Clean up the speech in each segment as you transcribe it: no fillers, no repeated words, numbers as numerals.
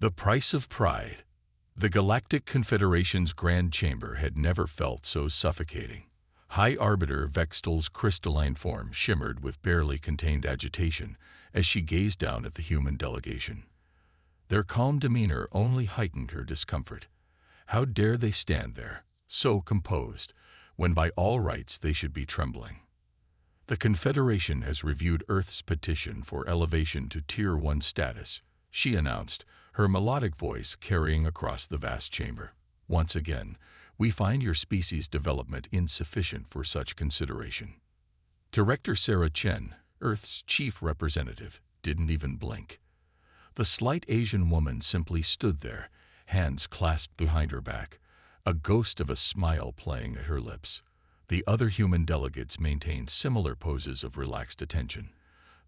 The price of pride. The Galactic Confederation's Grand Chamber had never felt so suffocating. High Arbiter Vextal's crystalline form shimmered with barely contained agitation as she gazed down at the human delegation. Their calm demeanor only heightened her discomfort. How dare they stand there, so composed, when by all rights they should be trembling? The Confederation has reviewed Earth's petition for elevation to Tier 1 status, she announced, her melodic voice carrying across the vast chamber. Once again, we find your species' development insufficient for such consideration. Director Sarah Chen, Earth's chief representative, didn't even blink. The slight Asian woman simply stood there, hands clasped behind her back, a ghost of a smile playing at her lips. The other human delegates maintained similar poses of relaxed attention,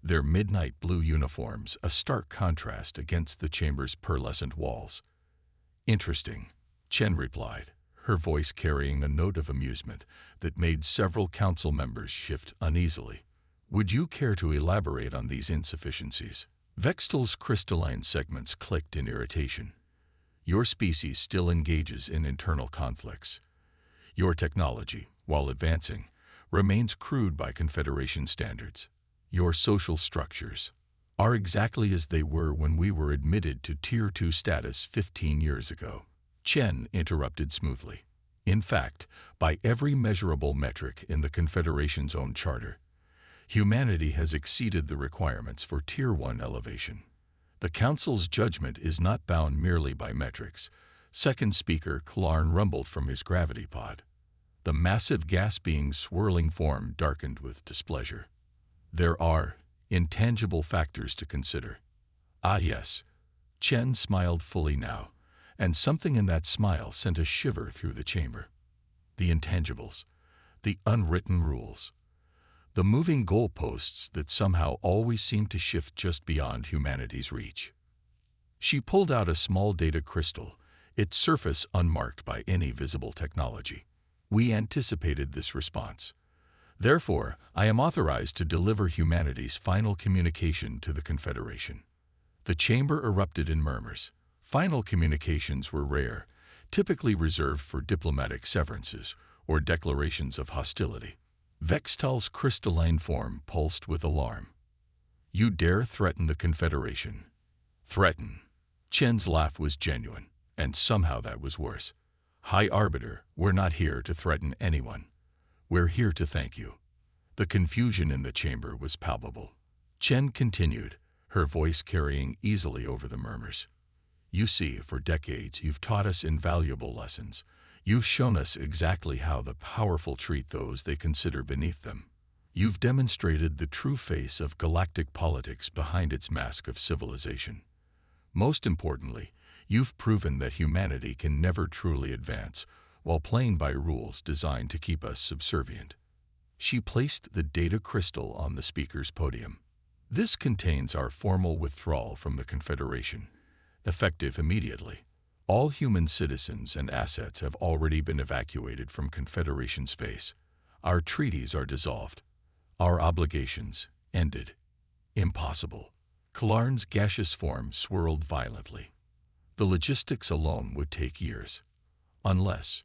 their midnight blue uniforms a stark contrast against the chamber's pearlescent walls. Interesting, Chen replied, her voice carrying a note of amusement that made several council members shift uneasily. Would you care to elaborate on these insufficiencies? Vextal's crystalline segments clicked in irritation. Your species still engages in internal conflicts. Your technology, while advancing, remains crude by Confederation standards. Your social structures are exactly as they were when we were admitted to Tier 2 status 15 years ago. Chen interrupted smoothly. In fact, by every measurable metric in the Confederation's own charter, humanity has exceeded the requirements for Tier 1 elevation. The Council's judgment is not bound merely by metrics. Second Speaker Klarn rumbled from his gravity pod. The massive gas being's swirling form darkened with displeasure. There are intangible factors to consider. Ah yes, Chen smiled fully now, and something in that smile sent a shiver through the chamber. The intangibles, the unwritten rules, the moving goalposts that somehow always seem to shift just beyond humanity's reach. She pulled out a small data crystal, its surface unmarked by any visible technology. We anticipated this response. Therefore, I am authorized to deliver humanity's final communication to the Confederation. The chamber erupted in murmurs. Final communications were rare, typically reserved for diplomatic severances or declarations of hostility. Vextal's crystalline form pulsed with alarm. You dare threaten the Confederation? Threaten? Chen's laugh was genuine, and somehow that was worse. High Arbiter, we're not here to threaten anyone. We're here to thank you. The confusion in the chamber was palpable. Chen continued, her voice carrying easily over the murmurs. You see, for decades you've taught us invaluable lessons. You've shown us exactly how the powerful treat those they consider beneath them. You've demonstrated the true face of galactic politics behind its mask of civilization. Most importantly, you've proven that humanity can never truly advance while playing by rules designed to keep us subservient. She placed the data crystal on the speaker's podium. This contains our formal withdrawal from the Confederation, effective immediately. All human citizens and assets have already been evacuated from Confederation space. Our treaties are dissolved. Our obligations ended. Impossible. Klarn's gaseous form swirled violently. The logistics alone would take years. Unless,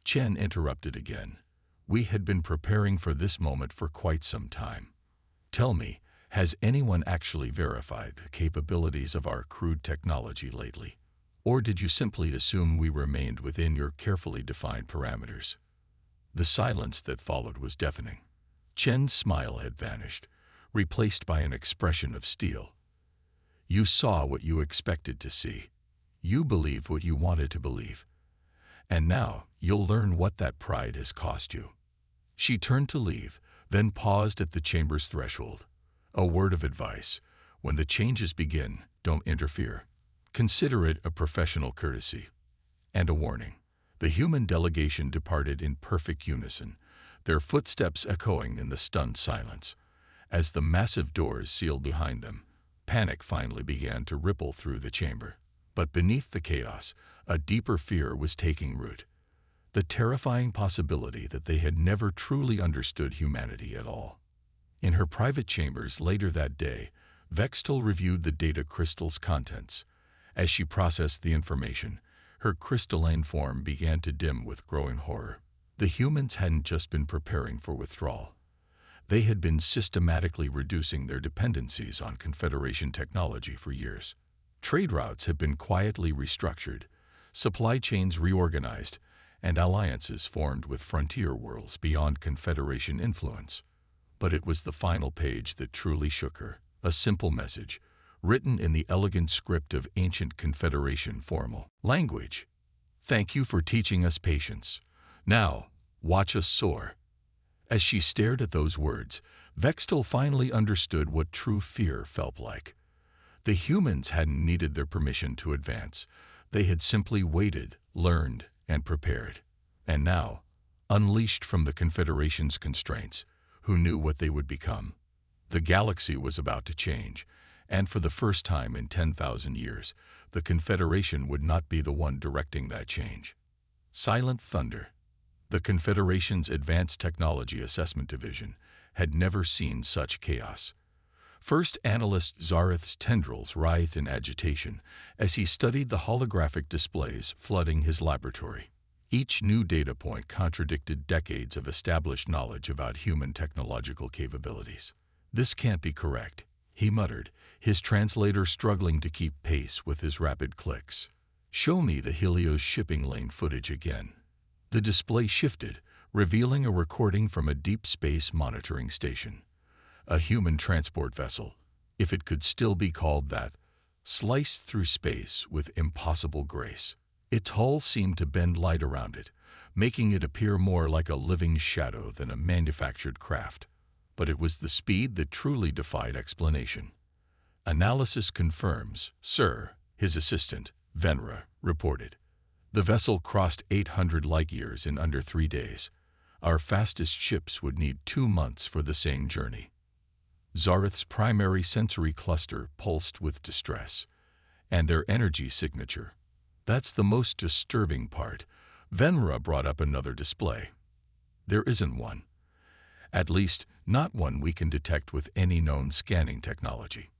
Chen interrupted again. We had been preparing for this moment for quite some time. Tell me, has anyone actually verified the capabilities of our crude technology lately? Or did you simply assume we remained within your carefully defined parameters? The silence that followed was deafening. Chen's smile had vanished, replaced by an expression of steel. You saw what you expected to see. You believed what you wanted to believe. And now you'll learn what that pride has cost you. She turned to leave, then paused at the chamber's threshold. A word of advice: when the changes begin, don't interfere. Consider it a professional courtesy. And a warning. The human delegation departed in perfect unison, their footsteps echoing in the stunned silence. As the massive doors sealed behind them, panic finally began to ripple through the chamber. But beneath the chaos, a deeper fear was taking root. The terrifying possibility that they had never truly understood humanity at all. In her private chambers later that day, Vextal reviewed the data crystal's contents. As she processed the information, her crystalline form began to dim with growing horror. The humans hadn't just been preparing for withdrawal. They had been systematically reducing their dependencies on Confederation technology for years. Trade routes had been quietly restructured, supply chains reorganized, and alliances formed with frontier worlds beyond Confederation influence. But it was the final page that truly shook her, a simple message, written in the elegant script of ancient Confederation formal language. "Thank you for teaching us patience. Now, watch us soar." As she stared at those words, Vextal finally understood what true fear felt like. The humans hadn't needed their permission to advance. They had simply waited, learned, and prepared. And now, unleashed from the Confederation's constraints, who knew what they would become? The galaxy was about to change, and for the first time in 10,000 years, the Confederation would not be the one directing that change. Silent thunder. The Confederation's Advanced Technology Assessment Division had never seen such chaos. First Analyst Zareth's tendrils writhed in agitation as he studied the holographic displays flooding his laboratory. Each new data point contradicted decades of established knowledge about human technological capabilities. "This can't be correct," he muttered, his translator struggling to keep pace with his rapid clicks. "Show me the Helios shipping lane footage again." The display shifted, revealing a recording from a deep space monitoring station. A human transport vessel, if it could still be called that, sliced through space with impossible grace. Its hull seemed to bend light around it, making it appear more like a living shadow than a manufactured craft. But it was the speed that truly defied explanation. "Analysis confirms, sir," his assistant, Venra, reported. "The vessel crossed 800 light-years in under 3 days. Our fastest ships would need 2 months for the same journey." Zareth's primary sensory cluster pulsed with distress. And their energy signature. "That's the most disturbing part." Venra brought up another display. "There isn't one. At least, not one we can detect with any known scanning technology."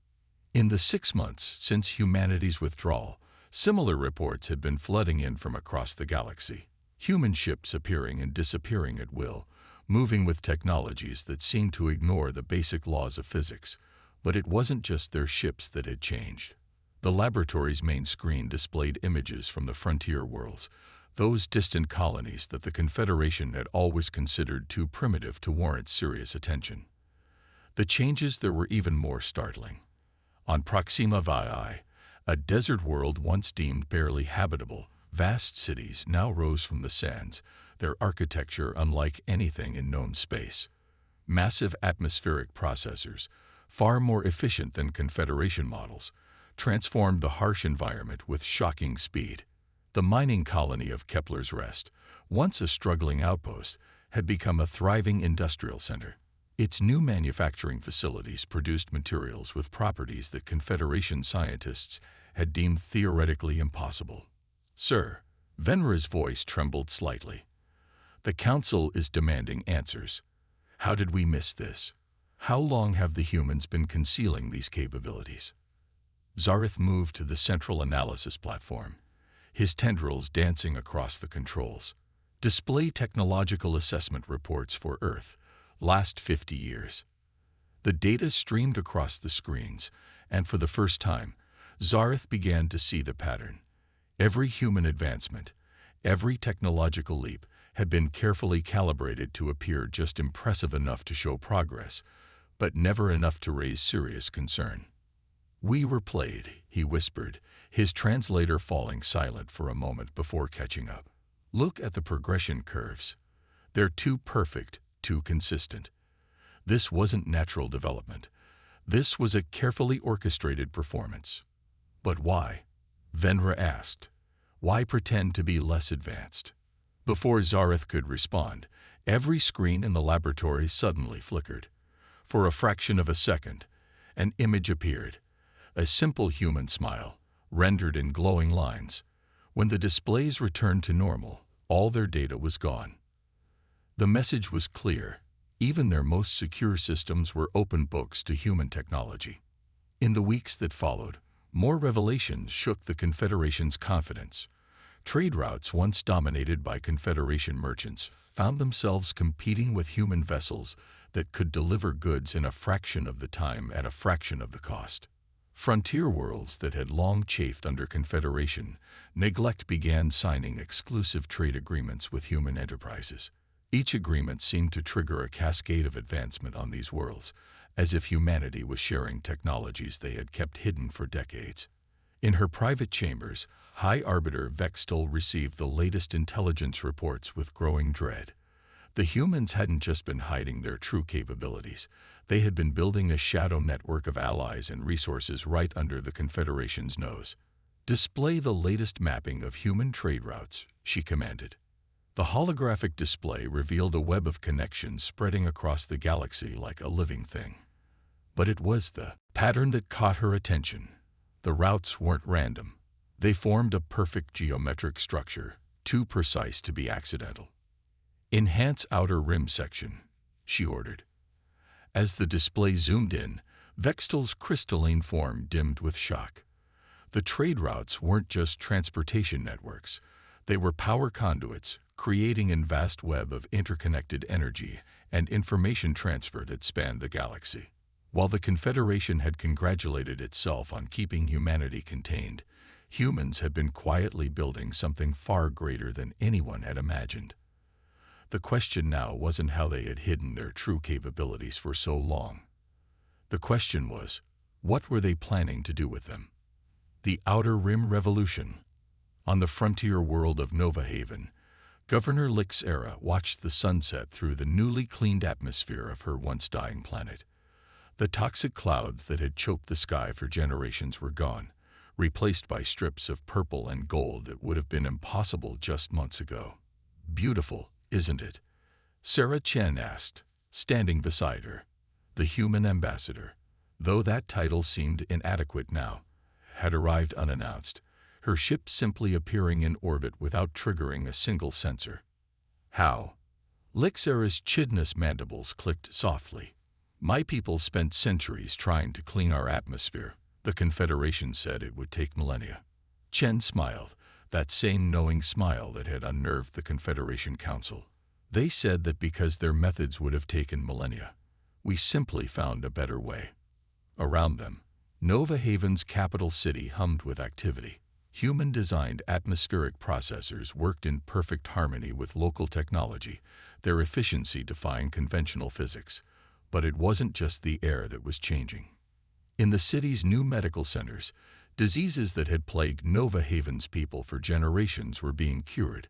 In the 6 months since humanity's withdrawal, similar reports had been flooding in from across the galaxy. Human ships appearing and disappearing at will, moving with technologies that seemed to ignore the basic laws of physics. But it wasn't just their ships that had changed. The laboratory's main screen displayed images from the frontier worlds, those distant colonies that the Confederation had always considered too primitive to warrant serious attention. The changes there were even more startling. On Proxima VI, a desert world once deemed barely habitable, vast cities now rose from the sands, their architecture unlike anything in known space. Massive atmospheric processors, far more efficient than Confederation models, transformed the harsh environment with shocking speed. The mining colony of Kepler's Rest, once a struggling outpost, had become a thriving industrial center. Its new manufacturing facilities produced materials with properties that Confederation scientists had deemed theoretically impossible. "Sir," Venra's voice trembled slightly. "The Council is demanding answers. How did we miss this? How long have the humans been concealing these capabilities?" Zareth moved to the central analysis platform, his tendrils dancing across the controls. "Display technological assessment reports for Earth, last 50 years. The data streamed across the screens, and for the first time, Zareth began to see the pattern. Every human advancement, every technological leap, had been carefully calibrated to appear just impressive enough to show progress, but never enough to raise serious concern. "We were played," he whispered, his translator falling silent for a moment before catching up. "Look at the progression curves. They're too perfect, too consistent. This wasn't natural development. This was a carefully orchestrated performance." "But why?" Venra asked. "Why pretend to be less advanced?" Before Zareth could respond, every screen in the laboratory suddenly flickered. For a fraction of a second, an image appeared, a simple human smile, rendered in glowing lines. When the displays returned to normal, all their data was gone. The message was clear. Even their most secure systems were open books to human technology. In the weeks that followed, More revelations shook the Confederation's confidence. Trade routes once dominated by Confederation merchants found themselves competing with human vessels that could deliver goods in a fraction of the time at a fraction of the cost. Frontier worlds that had long chafed under Confederation neglect began signing exclusive trade agreements with human enterprises. Each agreement seemed to trigger a cascade of advancement on these worlds, as if humanity was sharing technologies they had kept hidden for decades. In her private chambers, High Arbiter Vextal received the latest intelligence reports with growing dread. The humans hadn't just been hiding their true capabilities. They had been building a shadow network of allies and resources right under the Confederation's nose. "Display the latest mapping of human trade routes," she commanded. The holographic display revealed a web of connections spreading across the galaxy like a living thing. But it was the pattern that caught her attention. The routes weren't random. They formed a perfect geometric structure, too precise to be accidental. "Enhance outer rim section," she ordered. As the display zoomed in, Vextal's crystalline form dimmed with shock. The trade routes weren't just transportation networks. They were power conduits, creating a vast web of interconnected energy and information transfer that spanned the galaxy. While the Confederation had congratulated itself on keeping humanity contained, humans had been quietly building something far greater than anyone had imagined. The question now wasn't how they had hidden their true capabilities for so long. The question was, what were they planning to do with them? The Outer Rim Revolution. On the frontier world of Nova Haven, Governor Lixera watched the sunset through the newly cleaned atmosphere of her once dying planet. The toxic clouds that had choked the sky for generations were gone, replaced by strips of purple and gold that would have been impossible just months ago. "Beautiful, isn't it?" Sarah Chen asked, standing beside her. The human ambassador, though that title seemed inadequate now, had arrived unannounced, her ship simply appearing in orbit without triggering a single sensor. "How?" Lixera's chidnous mandibles clicked softly. "My people spent centuries trying to clean our atmosphere. The Confederation said it would take millennia." Chen smiled, that same knowing smile that had unnerved the Confederation Council. "They said that because their methods would have taken millennia, we simply found a better way." Around them, Nova Haven's capital city hummed with activity. Human-designed atmospheric processors worked in perfect harmony with local technology, their efficiency defying conventional physics. But it wasn't just the air that was changing. In the city's new medical centers, diseases that had plagued Nova Haven's people for generations were being cured.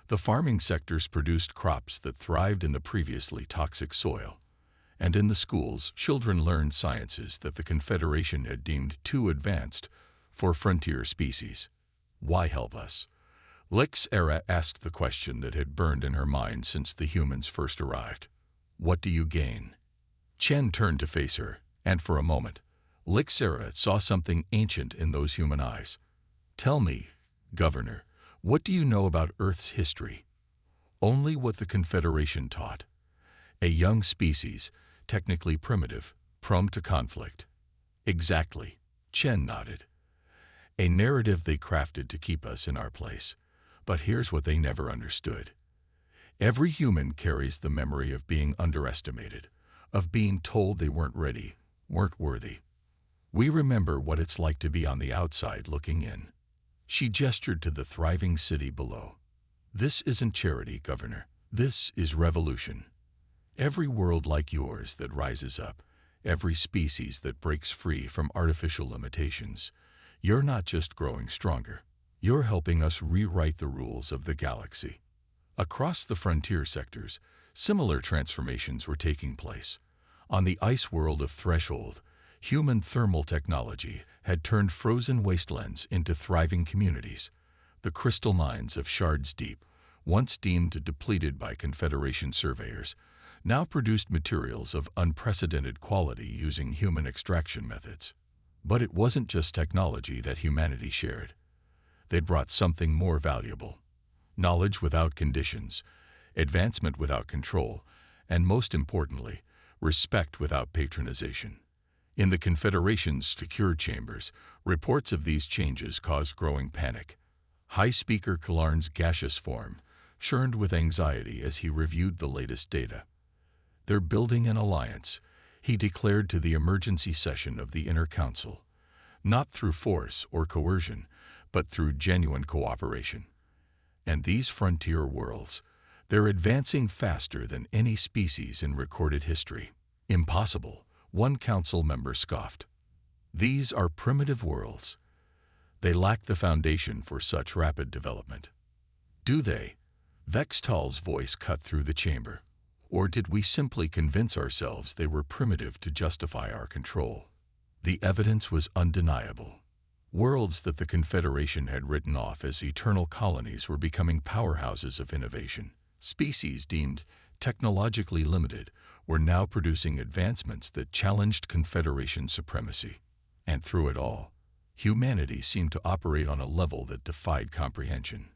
The farming sectors produced crops that thrived in the previously toxic soil. And in the schools, children learned sciences that the Confederation had deemed too advanced for frontier species. "Why help us?" Lixera asked the question that had burned in her mind since the humans first arrived. "What do you gain?" Chen turned to face her, and for a moment, Lixera saw something ancient in those human eyes. "Tell me, Governor, what do you know about Earth's history?" "Only what the Confederation taught. A young species, technically primitive, prone to conflict." "Exactly," Chen nodded. "A narrative they crafted to keep us in our place. But here's what they never understood. Every human carries the memory of being underestimated, of being told they weren't ready, weren't worthy. We remember what it's like to be on the outside looking in." She gestured to the thriving city below. "This isn't charity, Governor. This is revolution. Every world like yours that rises up, every species that breaks free from artificial limitations, you're not just growing stronger. You're helping us rewrite the rules of the galaxy." Across the frontier sectors, similar transformations were taking place. On the ice world of Threshold, human thermal technology had turned frozen wastelands into thriving communities. The crystal mines of Shards Deep, once deemed depleted by Confederation surveyors, now produced materials of unprecedented quality using human extraction methods. But it wasn't just technology that humanity shared. They'd brought something more valuable: knowledge without conditions, advancement without control, and most importantly, respect without patronization. In the Confederation's secure chambers, Reports of these changes caused growing panic. High Speaker Kalarn's gaseous form churned with anxiety as he reviewed the latest data. "They're building an alliance," he declared to the emergency session of the Inner Council, "not through force or coercion, but through genuine cooperation. And these frontier worlds, they're advancing faster than any species in recorded history." "Impossible," one council member scoffed. "These are primitive worlds. They lack the foundation for such rapid development." "Do they?" Vextal's voice cut through the chamber. "Or did we simply convince ourselves they were primitive to justify our control?" The evidence was undeniable. Worlds that the Confederation had written off as eternal colonies were becoming powerhouses of innovation. Species deemed technologically limited were now producing advancements that challenged Confederation supremacy. And through it all, humanity seemed to operate on a level that defied comprehension.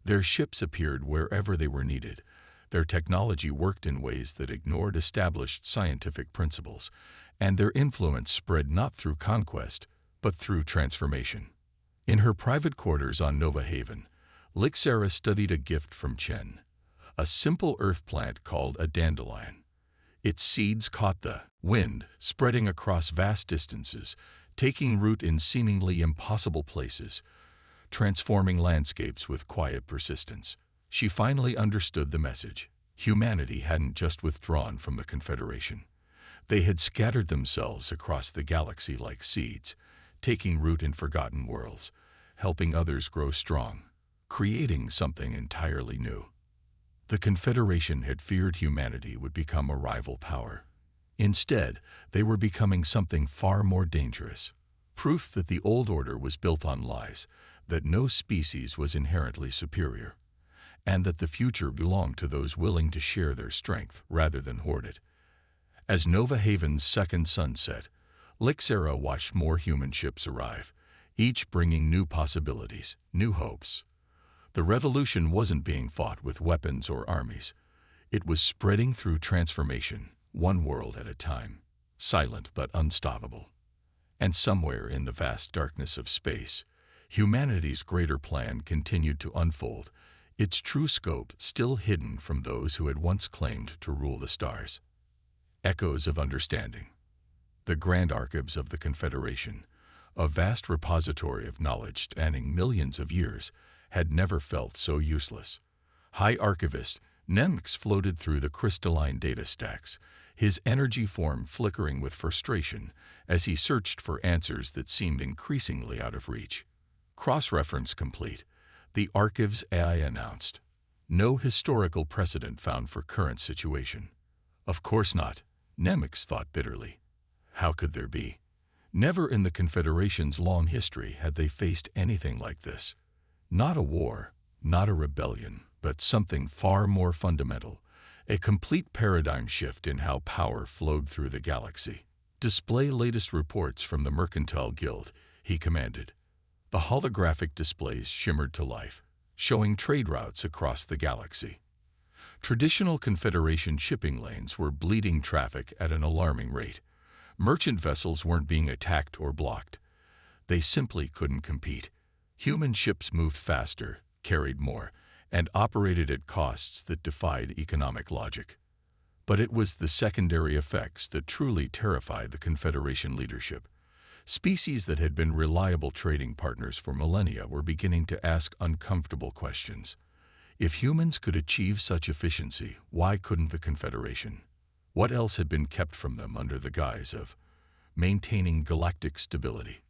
Their ships appeared wherever they were needed. Their technology worked in ways that ignored established scientific principles, and their influence spread not through conquest, but through transformation. In her private quarters on Nova Haven, Lixera studied a gift from Chen, a simple earth plant called a dandelion. Its seeds caught the wind, spreading across vast distances, taking root in seemingly impossible places, transforming landscapes with quiet persistence. She finally understood the message. Humanity hadn't just withdrawn from the Confederation. They had scattered themselves across the galaxy like seeds, taking root in forgotten worlds, helping others grow strong, creating something entirely new. The Confederation had feared humanity would become a rival power. Instead, they were becoming something far more dangerous. Proof that the old order was built on lies, that no species was inherently superior, and that the future belonged to those willing to share their strength rather than hoard it. As Nova Haven's second sun set, Lixera watched more human ships arrive, each bringing new possibilities, new hopes. The revolution wasn't being fought with weapons or armies. It was spreading through transformation, one world at a time, silent but unstoppable. And somewhere in the vast darkness of space, humanity's greater plan continued to unfold, its true scope still hidden from those who had once claimed to rule the stars. Echoes of Understanding. The Grand Archives of the Confederation, a vast repository of knowledge spanning millions of years, had never felt so useless. High Archivist Nemix floated through the crystalline data stacks, his energy form flickering with frustration as he searched for answers that seemed increasingly out of reach. Cross-reference complete, the Archives AI announced. No historical precedent found for current situation. Of course not, Nemix thought bitterly. How could there be? Never in the Confederation's long history had they faced anything like this. Not a war, not a rebellion, but something far more fundamental, a complete paradigm shift in how power flowed through the galaxy. "Display latest reports from the Mercantile Guild," he commanded. The holographic displays shimmered to life, showing trade routes across the galaxy. Traditional Confederation shipping lanes were bleeding traffic at an alarming rate. Merchant vessels weren't being attacked or blocked. They simply couldn't compete. Human ships moved faster, carried more, and operated at costs that defied economic logic. But it was the secondary effects that truly terrified the Confederation leadership. Species that had been reliable trading partners for millennia were beginning to ask uncomfortable questions. If humans could achieve such efficiency, why couldn't the Confederation? What else had been kept from them under the guise of maintaining galactic stability?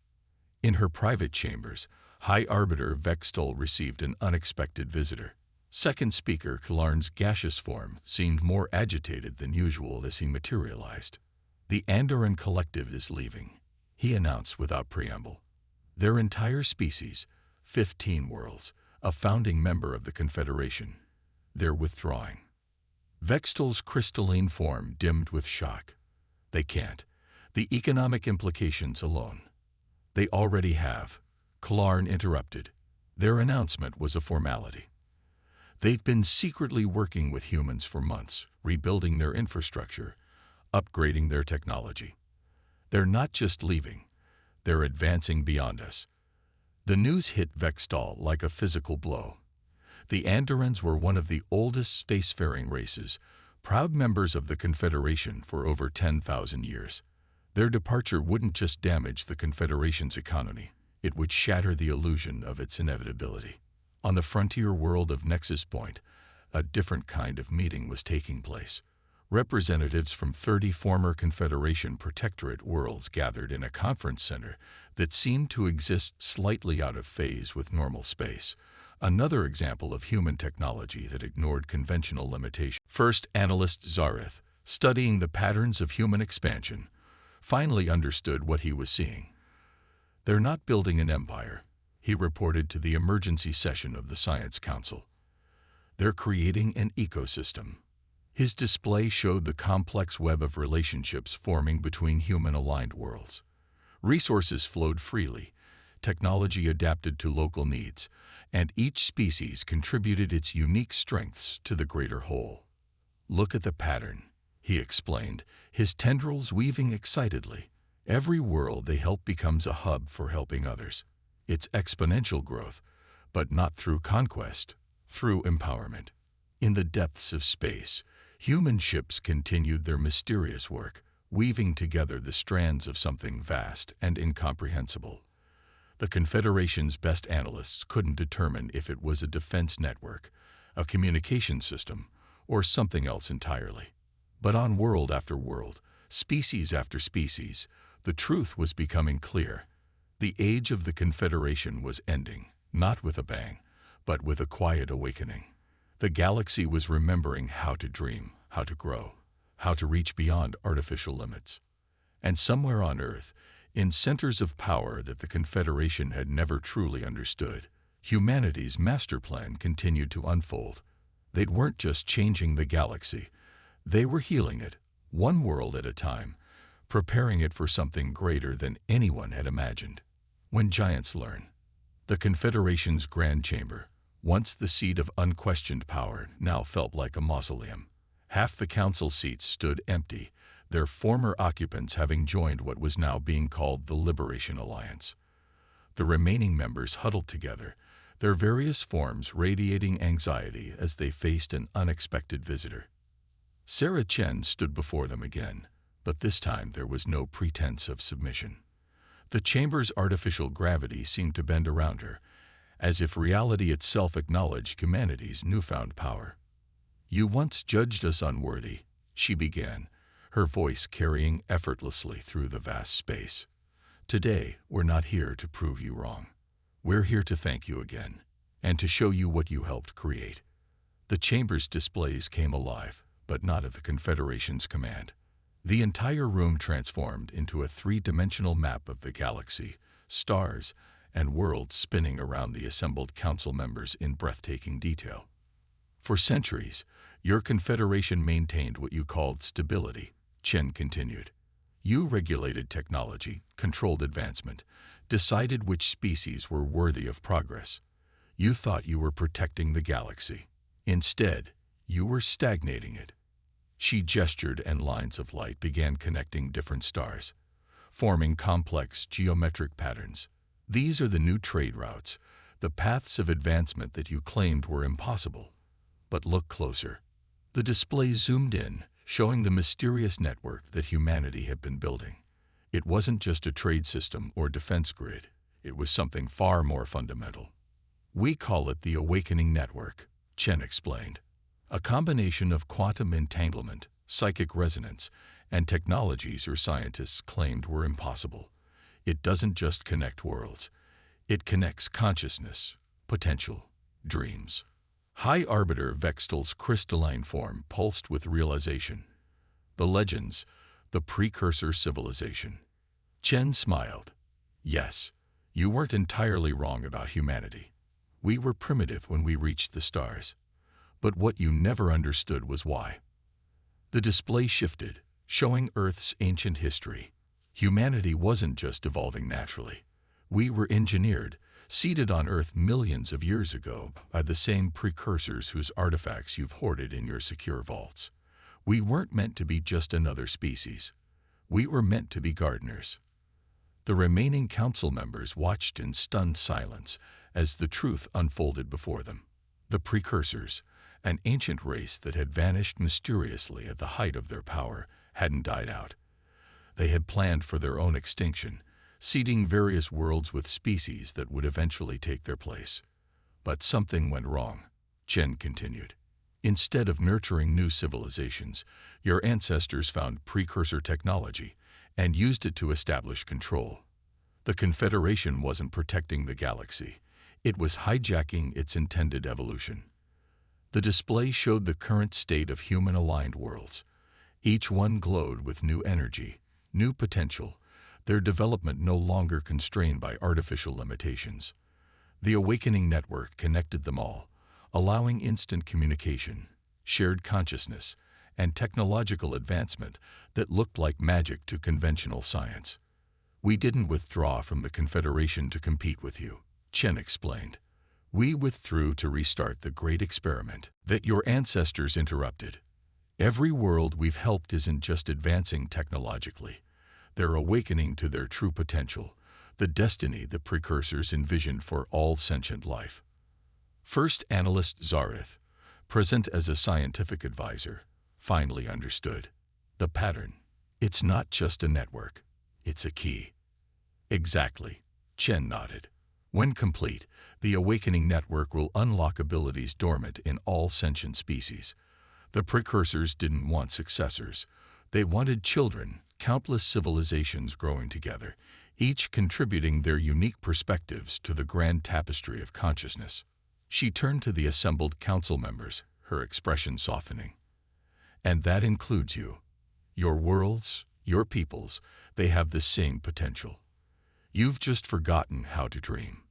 In her private chambers, High Arbiter Vextal received an unexpected visitor. Second Speaker Kalarn's gaseous form seemed more agitated than usual as he materialized. "The Andoran Collective is leaving," he announced without preamble. Their entire species, 15 worlds, a founding member of the Confederation. They're withdrawing. Vextal's crystalline form dimmed with shock. "They can't. The economic implications alone." "They already have," Kalarn interrupted. Their announcement was a formality. They've been secretly working with humans for months, rebuilding their infrastructure, upgrading their technology. They're not just leaving. They're advancing beyond us. The news hit Vextal like a physical blow. The Andorrans were one of the oldest spacefaring races, proud members of the Confederation for over 10,000 years. Their departure wouldn't just damage the Confederation's economy, it would shatter the illusion of its inevitability. On the frontier world of Nexus Point, a different kind of meeting was taking place. Representatives from 30 former Confederation Protectorate worlds gathered in a conference center that seemed to exist slightly out of phase with normal space. Another example of human technology that ignored conventional limitations. First, analyst Zareth, studying the patterns of human expansion, finally understood what he was seeing. They're not building an empire, he reported to the emergency session of the Science Council. They're creating an ecosystem. His display showed the complex web of relationships forming between human-aligned worlds. Resources flowed freely, technology adapted to local needs, and each species contributed its unique strengths to the greater whole. Look at the pattern, he explained, his tendrils weaving excitedly. Every world they help becomes a hub for helping others. It's exponential growth, but not through conquest, through empowerment. In the depths of space, human ships continued their mysterious work, weaving together the strands of something vast and incomprehensible. The Confederation's best analysts couldn't determine if it was a defense network, a communication system, or something else entirely. But on world after world, species after species, the truth was becoming clear. The age of the Confederation was ending, not with a bang, but with a quiet awakening. The galaxy was remembering how to dream, how to grow, how to reach beyond artificial limits. And somewhere on Earth, in centers of power that the Confederation had never truly understood, humanity's master plan continued to unfold. They weren't just changing the galaxy, they were healing it, one world at a time, preparing it for something greater than anyone had imagined. When giants learn. The Confederation's Grand Chamber, once the seat of unquestioned power, now felt like a mausoleum. Half the council seats stood empty, their former occupants having joined what was now being called the Liberation Alliance. The remaining members huddled together, their various forms radiating anxiety as they faced an unexpected visitor. Sarah Chen stood before them again, but this time there was no pretense of submission. The chamber's artificial gravity seemed to bend around her, as if reality itself acknowledged humanity's newfound power. "You once judged us unworthy," she began, her voice carrying effortlessly through the vast space. "Today, we're not here to prove you wrong. We're here to thank you again, and to show you what you helped create." The chamber's displays came alive, but not at the Confederation's command. The entire room transformed into a three-dimensional map of the galaxy, stars, and worlds spinning around the assembled council members in breathtaking detail. "For centuries, your Confederation maintained what you called stability," Chen continued. "You regulated technology, controlled advancement, decided which species were worthy of progress. You thought you were protecting the galaxy. Instead, you were stagnating it." She gestured, and lines of light began connecting different stars, forming complex geometric patterns. "These are the new trade routes, the paths of advancement that you claimed were impossible. But look closer." The display zoomed in, showing the mysterious network that humanity had been building. It wasn't just a trade system or defense grid. It was something far more fundamental. "We call it the Awakening Network," Chen explained. "A combination of quantum entanglement, psychic resonance, and technologies your scientists claimed were impossible. It doesn't just connect worlds. It connects consciousness, potential, dreams." High Arbiter Vextal's crystalline form pulsed with realization. "The legends, the precursor civilization." Chen smiled. "Yes, you weren't entirely wrong about humanity. We were primitive when we reached the stars. But what you never understood was why." The display shifted, showing Earth's ancient history. Humanity wasn't just evolving naturally. We were engineered, seeded on Earth millions of years ago by the same precursors whose artifacts you've hoarded in your secure vaults. We weren't meant to be just another species. We were meant to be gardeners. The remaining council members watched in stunned silence as the truth unfolded before them. The precursors, an ancient race that had vanished mysteriously at the height of their power, hadn't died out. They had planned for their own extinction, seeding various worlds with species that would eventually take their place. But something went wrong, Chen continued. Instead of nurturing new civilizations, your ancestors found precursor technology and used it to establish control. The Confederation wasn't protecting the galaxy. It was hijacking its intended evolution. The display showed the current state of human-aligned worlds. Each one glowed with new energy, new potential, their development no longer constrained by artificial limitations. The awakening network connected them all, allowing instant communication, shared consciousness, and technological advancement that looked like magic to conventional science. We didn't withdraw from the Confederation to compete with you, Chen explained. We withdrew to restart the great experiment that your ancestors interrupted. Every world we've helped isn't just advancing technologically. They're awakening to their true potential, the destiny the precursors envisioned for all sentient life. First analyst Zareth, present as a scientific advisor, finally understood. The pattern. It's not just a network. It's a key. Exactly, Chen nodded. When complete, the awakening network will unlock abilities dormant in all sentient species. The precursors didn't want successors. They wanted children, countless civilizations growing together, each contributing their unique perspectives to the grand tapestry of consciousness. She turned to the assembled council members, her expression softening. And that includes you. Your worlds, your peoples, they have the same potential. You've just forgotten how to dream.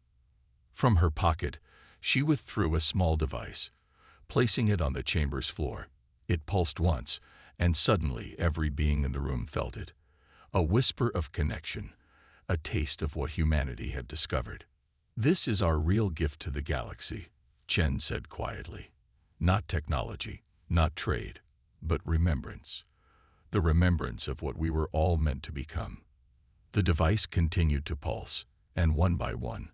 From her pocket, she withdrew a small device, placing it on the chamber's floor. It pulsed once, and suddenly every being in the room felt it. A whisper of connection, a taste of what humanity had discovered. This is our real gift to the galaxy, Chen said quietly. Not technology, not trade, but remembrance. The remembrance of what we were all meant to become. The device continued to pulse, and one by one,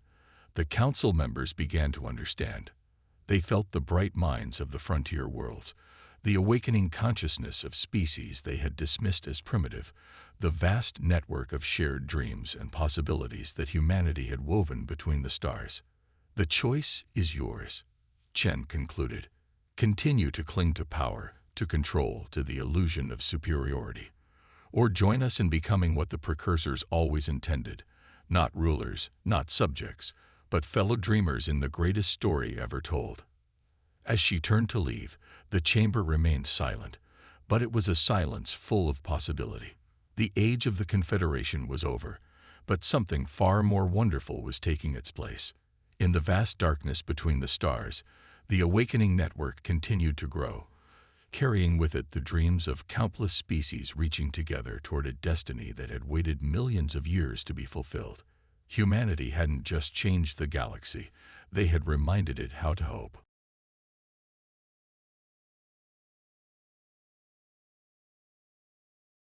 the council members began to understand. They felt the bright minds of the frontier worlds, the awakening consciousness of species they had dismissed as primitive, the vast network of shared dreams and possibilities that humanity had woven between the stars. The choice is yours, Chen concluded. Continue to cling to power, to control, to the illusion of superiority. Or join us in becoming what the precursors always intended, not rulers, not subjects, but fellow dreamers in the greatest story ever told. As she turned to leave, the chamber remained silent, but it was a silence full of possibility. The age of the Confederation was over, but something far more wonderful was taking its place. In the vast darkness between the stars, the awakening network continued to grow, carrying with it the dreams of countless species reaching together toward a destiny that had waited millions of years to be fulfilled. Humanity hadn't just changed the galaxy, they had reminded it how to hope.